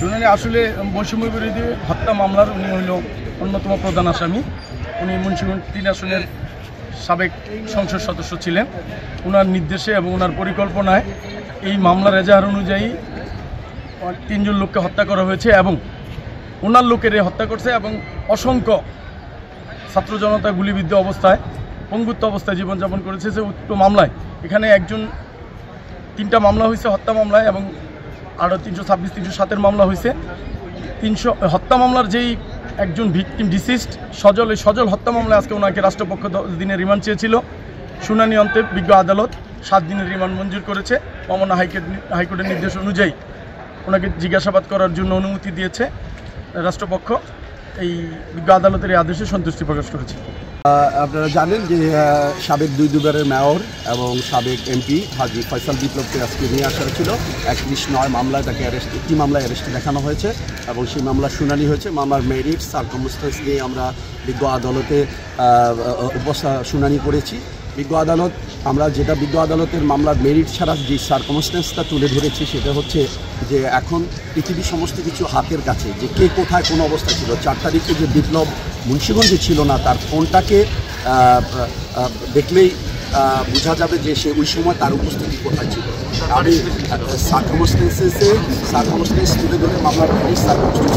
শুনানি আসলে বৈষম্য বিরোধী হত্যা মামলার উনি হইল অন্যতম প্রধান আসামি। উনি মুন্সিগঞ্জ 3 আসনের সাবেক সংসদ সদস্য ছিলেন। ওনার নির্দেশে এবং ওনার পরিকল্পনায় এই মামলার এজাহার অনুযায়ী 3 জন লোককে হত্যা করা হয়েছে এবং ওনার লোকের হত্যা করছে এবং অসংখ্য ছাত্র জনতা গুলিবিদ্ধ অবস্থায় পঙ্গুত্ব অবস্থায় জীবনযাপন করেছে। যে উক্ত মামলায় এখানে 3টা মামলা হয়েছে হত্যা মামলায় এবং আরও 326, 307-এর মামলা হয়েছে। 300 হত্যা মামলার যেই একজন ভিকটিম ডিসিস্ট সজল, এই সজল হত্যা মামলায় আজকে ওনাকে রাষ্ট্রপক্ষ 10 দিনের রিমান্ড চেয়েছিল। শুনানি অন্তে বিজ্ঞ আদালত 7 দিনের রিমান্ড মঞ্জুর করেছে। মামনা হাইকোর্টের নির্দেশ অনুযায়ী ওনাকে জিজ্ঞাসাবাদ করার জন্য অনুমতি দিয়েছে রাষ্ট্রপক্ষ। এই বিজ্ঞ আদালতের এই আদেশে সন্তুষ্টি প্রকাশ করেছে। আপনারা জানেন যে সাবেক দুবারের মেয়র এবং সাবেক এমপি হাজী ফয়সাল বিপ্লবকে আজকে নিয়ে আসা হয়েছিল 31/9 মামলায়। তাকে একটি মামলায় অ্যারেস্টে দেখানো হয়েছে এবং সেই মামলার শুনানি হয়েছে। মামলার মেরিট সার্কামস্টেন্স নিয়ে আমরা বিজ্ঞ আদালতে শুনানি করেছি। বিজ্ঞ আদালত আমরা যেটা বিজ্ঞ আদালতের মামলার মেরিট ছাড়া যে সার্কামস্টেন্সটা তুলে ধরেছি সেটা হচ্ছে যে এখন পৃথিবীর সমস্ত কিছু হাতের কাছে, যে কে কোথায় কোন অবস্থা ছিল। 4 তারিখে যে বিপ্লব মুন্সিগঞ্জে ছিল না, তার ফোনটাকে দেখলেই বোঝা যাবে যে সে ওই সময় তার উপস্থিতি কোথায় ছিল। আমি সার্কামস্টেন্স তুলে ধরে মামলার মেরিট সার্কামস্টেন্স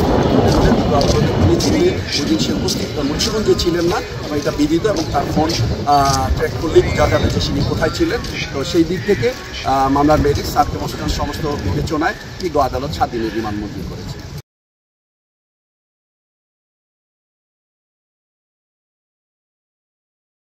ওই সে উপস্থিত মুন্সিগঞ্জে ছিলেন না এবং এটা বিদিত এবং তার ফোন ট্র্যাক করলেই বোঝা যাবে যে তিনি কোথায় ছিলেন। তো সেই দিক থেকে মামলার মেরিট সার্কামস্টেন্স সমস্ত বিবেচনায় বিজ্ঞ আদালত 7 দিনের রিমান্ড মঞ্জুর করেছে।